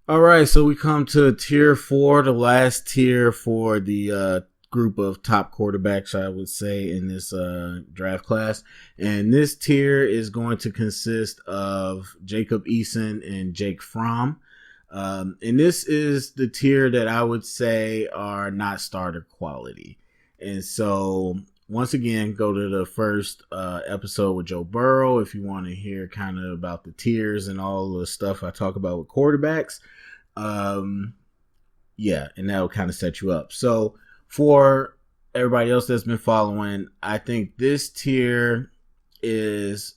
All right, so we come to tier 4, the last tier for the group of top quarterbacks, I would say, in this draft class. And this tier is going to consist of Jacob Eason and Jake Fromm. And this is the tier that I would say are not starter quality. And so, once again, go to the first episode with Joe Burrow if you want to hear kind of about the tiers and all the stuff I talk about with quarterbacks. Yeah, and that will kind of set you up. So for everybody else that's been following, I think this tier is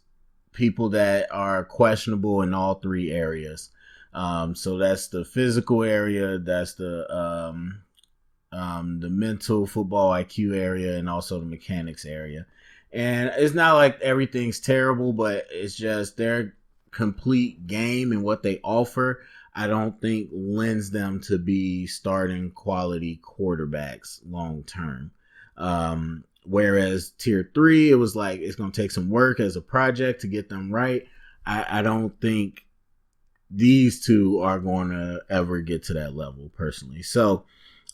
people that are questionable in all three areas. So that's the physical area, that's the mental football IQ area, and also the mechanics area. And it's not like everything's terrible, but it's just their complete game and what they offer, I don't think lends them to be starting quality quarterbacks long term. Whereas tier 3, it was like it's going to take some work as a project to get them right. I don't think these two are going to ever get to that level personally. So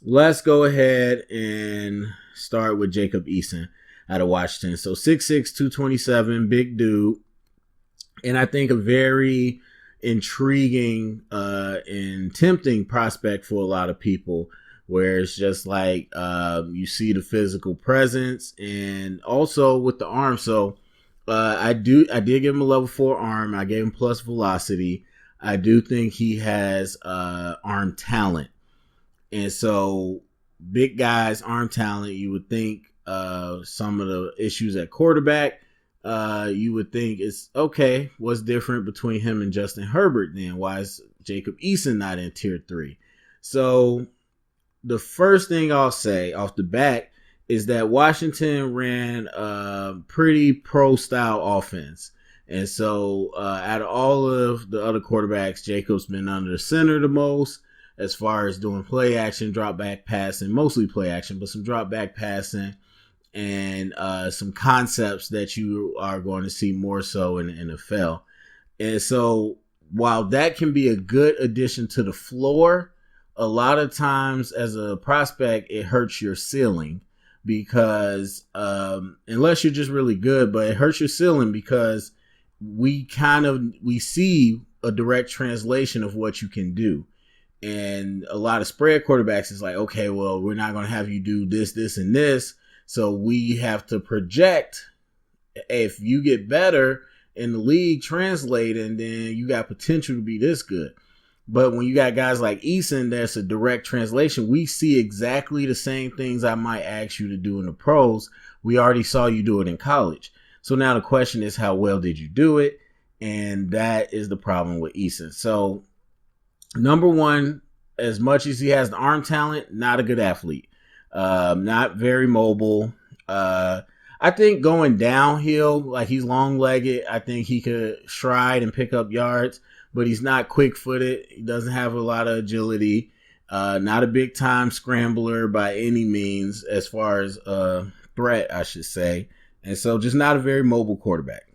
let's go ahead and start with Jacob Eason out of Washington. So 6'6", 227, big dude. And I think a very intriguing and tempting prospect for a lot of people, where it's just like you see the physical presence and also with the arm. So I did give him a level 4 arm. I gave him plus velocity. I do think he has arm talent. And so big guys, arm talent, you would think some of the issues at quarterback, you would think it's okay. What's different between him and Justin Herbert then? Why is Jacob Eason not in tier 3? So the first thing I'll say off the bat is that Washington ran a pretty pro style offense. And so out of all of the other quarterbacks, Jacob's been under the center the most as far as doing play action, drop back passing, mostly play action, but some drop back passing and some concepts that you are going to see more so in the NFL. And so while that can be a good addition to the floor, a lot of times as a prospect, it hurts your ceiling because unless you're just really good, but it hurts your ceiling because we see a direct translation of what you can do. And a lot of spread quarterbacks is like, okay, well, we're not going to have you do this, this, and this. So we have to project if you get better in the league translating, then you got potential to be this good. But when you got guys like Eason, that's a direct translation. We see exactly the same things I might ask you to do in the pros. We already saw you do it in college. So now the question is, how well did you do it? And that is the problem with Eason. So number one, as much as he has the arm talent, not a good athlete. Not very mobile. I think going downhill, like he's long-legged, I think he could stride and pick up yards, but he's not quick-footed. He doesn't have a lot of agility. Not a big-time scrambler by any means as far as threat, I should say. And so just not a very mobile quarterback.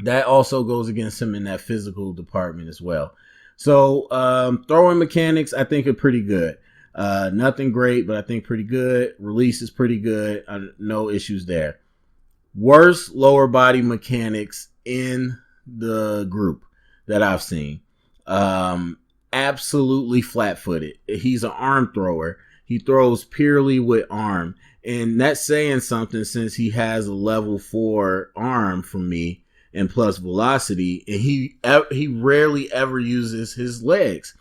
That also goes against him in that physical department as well. So throwing mechanics, I think, are pretty good. Nothing great, but I think pretty good. Release is pretty good. No issues there. Worst lower body mechanics in the group that I've seen. Absolutely flat-footed. He's an arm thrower. He throws purely with arm. And that's saying something since he has a level 4 arm from me and plus velocity. And he rarely ever uses his legs.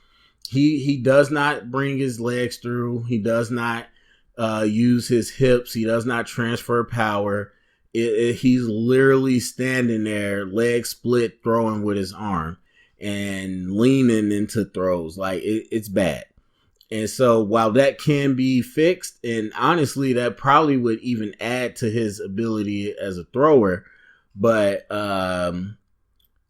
He does not bring his legs through. He does not use his hips. He does not transfer power. He's literally standing there, legs split, throwing with his arm and leaning into throws. Like it's bad. And so while that can be fixed, and honestly, that probably would even add to his ability as a thrower, but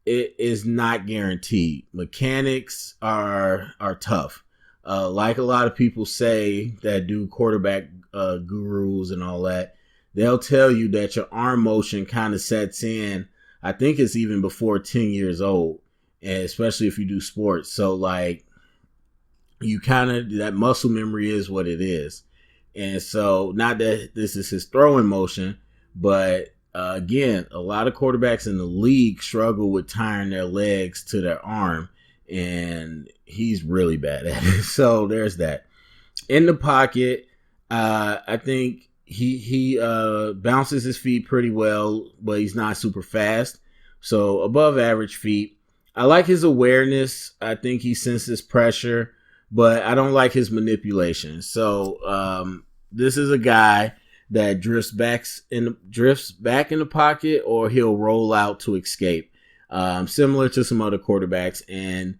it is not guaranteed. Mechanics are tough. Like a lot of people say that do quarterback gurus and all that, they'll tell you that your arm motion kind of sets in. I think it's even before 10 years old, and especially if you do sports. So like you kind of, that muscle memory is what it is. And so, not that this is his throwing motion, but again, a lot of quarterbacks in the league struggle with tying their legs to their arm, and he's really bad at it. So there's that. In the pocket, I think he bounces his feet pretty well, but he's not super fast. So above average feet. I like his awareness. I think he senses pressure, but I don't like his manipulation. So this is a guy that drifts back in the pocket, or he'll roll out to escape, similar to some other quarterbacks. And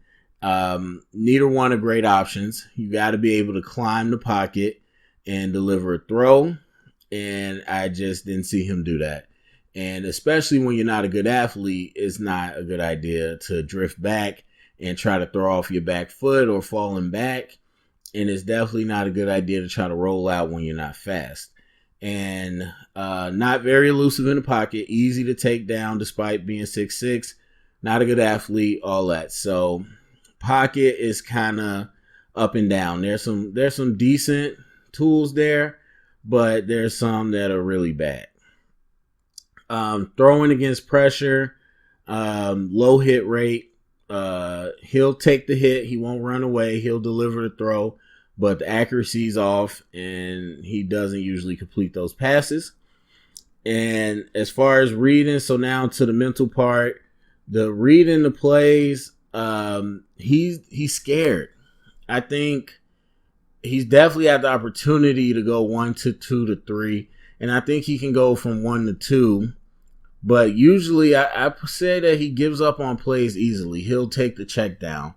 neither one are great options. You got to be able to climb the pocket and deliver a throw, and I just didn't see him do that. And especially when you're not a good athlete, it's not a good idea to drift back and try to throw off your back foot or falling back. And it's definitely not a good idea to try to roll out when you're not fast. And not very elusive in the pocket, easy to take down despite being 6'6", not a good athlete, all that. So pocket is kind of up and down. There's some decent tools there, but there's some that are really bad. Throwing against pressure, low hit rate. He'll take the hit. He won't run away. He'll deliver the throw, but the accuracy's off, and he doesn't usually complete those passes. And as far as reading, so now to the mental part, the reading the plays, he's scared. I think he's definitely had the opportunity to go 1 to 2 to 3, and I think he can go from 1 to 2. But usually I say that he gives up on plays easily. He'll take the check down.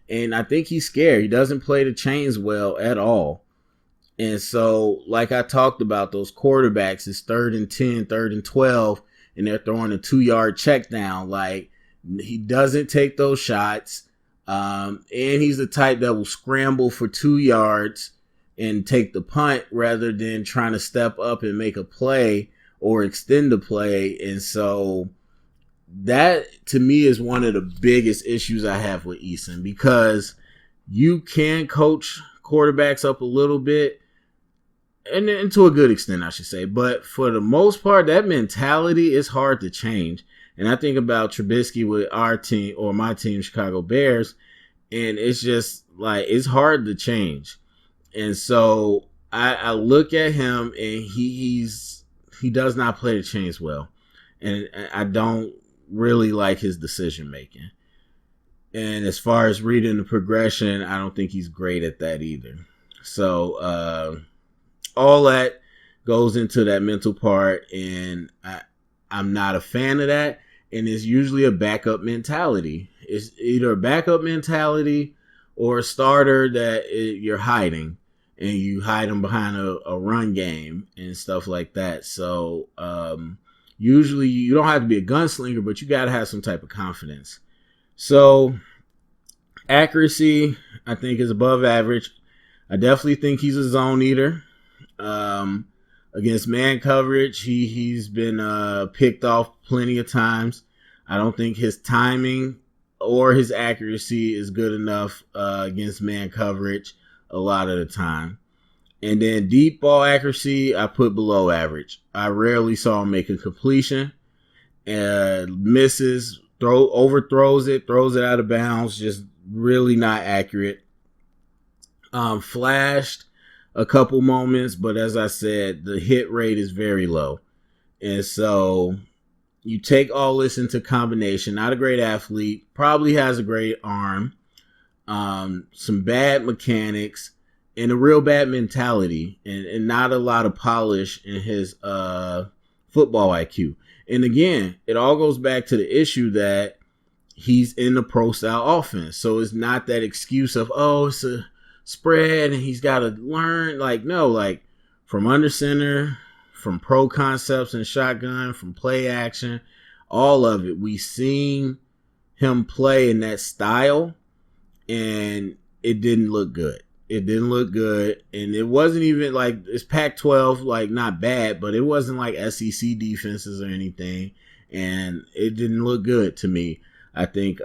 And I think he's scared. He doesn't play the chains well at all. And so, like I talked about, those quarterbacks, it's 3rd and 10, 3rd and 12, and they're throwing a 2-yard check down. Like, he doesn't take those shots. And he's the type that will scramble for 2 yards and take the punt rather than trying to step up and make a play or extend the play. And so that, to me, is one of the biggest issues I have with Eason, because you can coach quarterbacks up a little bit, and to a good extent, I should say. But for the most part, that mentality is hard to change. And I think about Trubisky with our team, or my team, Chicago Bears, and it's just like, it's hard to change. And so I look at him, and he does not play the chains well. And I don't really like his decision making. And as far as reading the progression, I don't think he's great at that either. So all that goes into that mental part, and I'm not a fan of that. And it's usually a backup mentality. It's either a backup mentality or a starter that you're hiding, and you hide them behind a run game and stuff like that. So usually you don't have to be a gunslinger, but you got to have some type of confidence. So accuracy, I think, is above average. I definitely think he's a zone eater. Against man coverage, he's been picked off plenty of times. I don't think his timing or his accuracy is good enough against man coverage a lot of the time. And then deep ball accuracy, I put below average. I rarely saw him make a completion. Misses, overthrows it, throws it out of bounds, just really not accurate. Flashed a couple moments, but as I said, the hit rate is very low. And so you take all this into combination. Not a great athlete, probably has a great arm, some bad mechanics, and a real bad mentality, and not a lot of polish in his football IQ. And again, it all goes back to the issue that he's in the pro style offense. So it's not that excuse of, oh, it's a spread and he's got to learn. Like, no, like from under center, from pro concepts and shotgun, from play action, all of it. We seen him play in that style, and it didn't look good. It didn't look good, and it wasn't even like, it's Pac-12, like not bad, but it wasn't like SEC defenses or anything, and it didn't look good to me. I think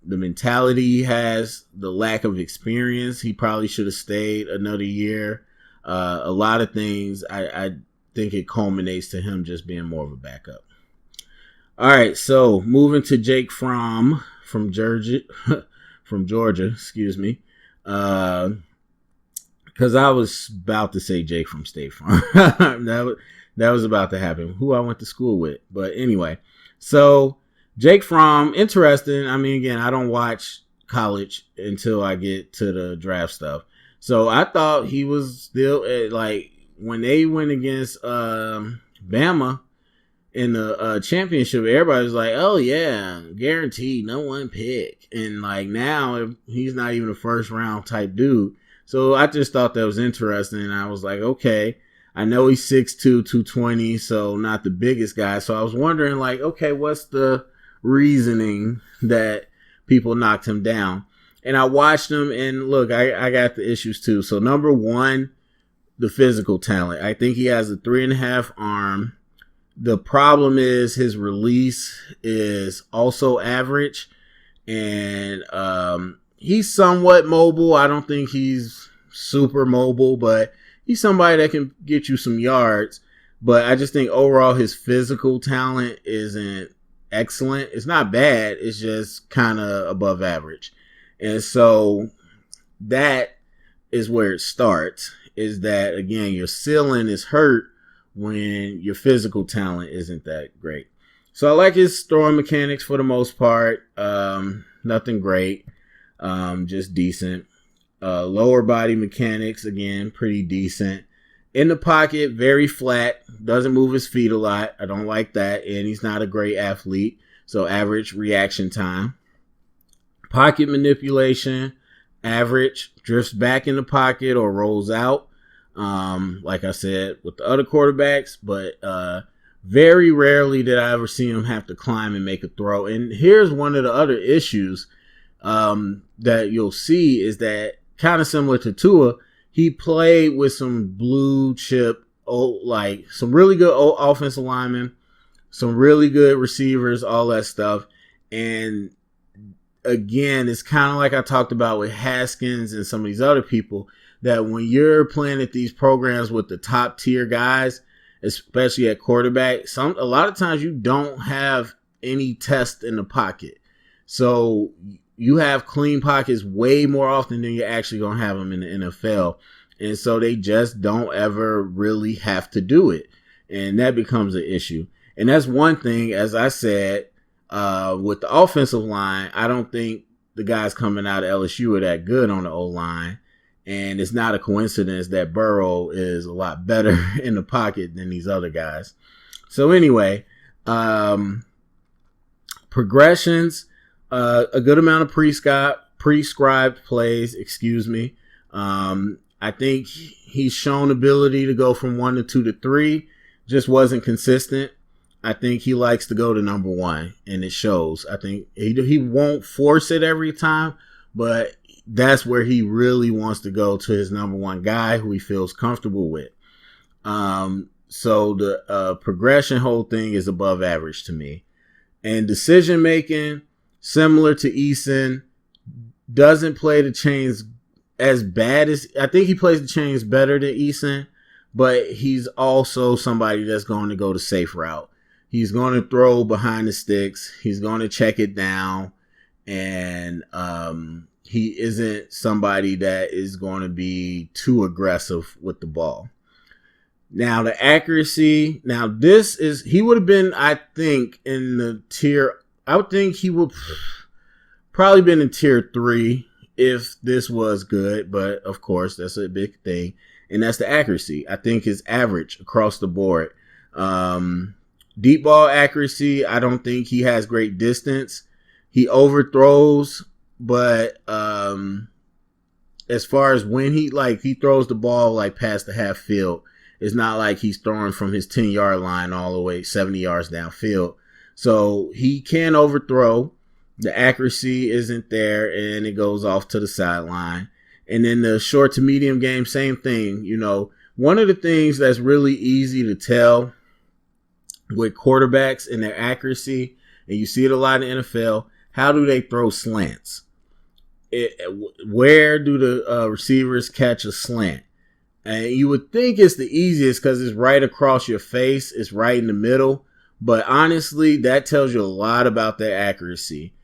the mentality he has, the lack of experience. He probably should have stayed another year. A lot of things, I think it culminates to him just being more of a backup. All right, so moving to Jake Fromm from Georgia, excuse me. Because I was about to say Jake from State Farm. that was about to happen. Who I went to school with. But anyway, so Jake Fromm, interesting. I mean, again, I don't watch college until I get to the draft stuff. So I thought he was still like when they went against Bama in the championship, everybody was like, oh yeah, guaranteed, no one pick. And like now he's not even a first round type dude. So I just thought that was interesting. And I was like, okay, I know he's 6'2", 220, so not the biggest guy. So I was wondering like, okay, what's the reasoning that people knocked him down? And I watched him, and look, I got the issues too. So number one, the physical talent. I think he has a 3.5 arm. The problem is his release is also average, and he's somewhat mobile. I don't think he's super mobile, but he's somebody that can get you some yards. But I just think overall his physical talent isn't excellent. It's not bad. It's just kind of above average. And so that is where it starts, is that, again, your ceiling is hurt when your physical talent isn't that great. So I like his throwing mechanics for the most part. Nothing great, just decent. Lower body mechanics, again, pretty decent. In the pocket, very flat, doesn't move his feet a lot. I don't like that, and he's not a great athlete, so average reaction time. Pocket manipulation, average, drifts back in the pocket or rolls out. Like I said, with the other quarterbacks, but very rarely did I ever see him have to climb and make a throw. And here's one of the other issues that you'll see is that, kind of similar to Tua, he played with some blue chip, like some really good offensive linemen, some really good receivers, all that stuff. And again, it's kind of like I talked about with Haskins and some of these other people, that when you're playing at these programs with the top tier guys, especially at quarterback, a lot of times you don't have any test in the pocket. So you have clean pockets way more often than you're actually going to have them in the NFL. And so they just don't ever really have to do it. And that becomes an issue. And that's one thing, as I said, with the offensive line, I don't think the guys coming out of LSU are that good on the O-line. And it's not a coincidence that Burrow is a lot better in the pocket than these other guys. So anyway, progressions, a good amount of prescribed plays, I think he's shown ability to go from 1 to 2 to 3, just wasn't consistent. I think he likes to go to number 1, and it shows. I think he won't force it every time, but that's where he really wants to go, to his number 1 guy who he feels comfortable with. So the progression whole thing is above average to me. And decision making, similar to Eason, doesn't play the chains as bad as, I think he plays the chains better than Eason, but he's also somebody that's going to go the safe route. He's going to throw behind the sticks. He's going to check it down. And he isn't somebody that is going to be too aggressive with the ball. Now, the accuracy. Now, he would have been, I think, in the tier, I would think he would probably been in tier 3 if this was good. But, of course, that's a big thing. And that's the accuracy. I think his average across the board. Deep ball accuracy, I don't think he has great distance. He overthrows, but as far as when he throws the ball like past the half field, it's not like he's throwing from his 10-yard line all the way 70 yards downfield. So he can overthrow. The accuracy isn't there, and it goes off to the sideline. And then the short to medium game, same thing. You know, one of the things that's really easy to tell with quarterbacks and their accuracy, and you see it a lot in the NFL, how do they throw slants? Where do the receivers catch a slant? And you would think it's the easiest because it's right across your face. It's right in the middle. But honestly, that tells you a lot about their accuracy.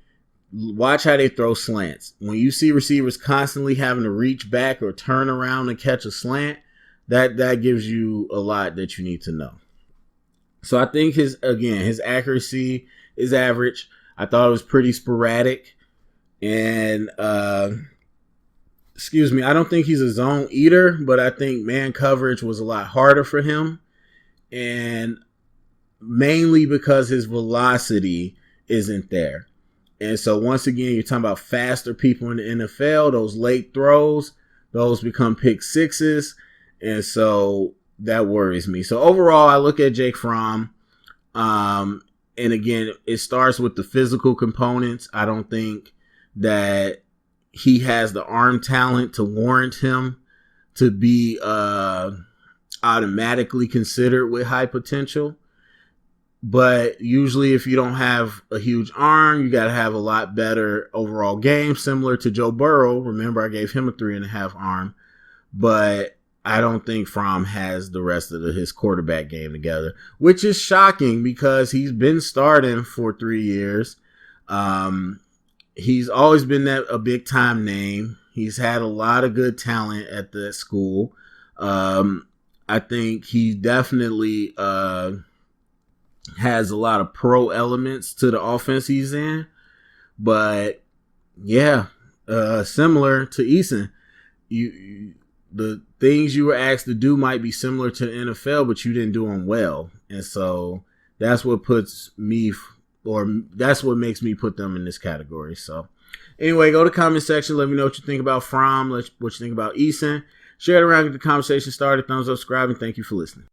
Watch how they throw slants. When you see receivers constantly having to reach back or turn around and catch a slant, that gives you a lot that you need to know. So I think his accuracy is average. I thought it was pretty sporadic. And I don't think he's a zone eater, but I think man coverage was a lot harder for him. And mainly because his velocity isn't there. And so once again, you're talking about faster people in the NFL, those late throws, those become pick sixes. And so that worries me. So overall, I look at Jake Fromm. And again, it starts with the physical components. I don't think that he has the arm talent to warrant him to be automatically considered with high potential. But usually if you don't have a huge arm, you got to have a lot better overall game, similar to Joe Burrow. Remember, I gave him a 3.5 arm. But I don't think Fromm has the rest of his quarterback game together, which is shocking because he's been starting for 3 years. He's always been a big time name. He's had a lot of good talent at the school. I think he definitely has a lot of pro elements to the offense he's in. But yeah, similar to Eason, the things you were asked to do might be similar to the NFL, but you didn't do them well. And so that's what that's what makes me put them in this category. So anyway, go to the comment section. Let me know what you think about Fromm, what you think about Eason. Share it around, get the conversation started. Thumbs up, subscribe, and thank you for listening.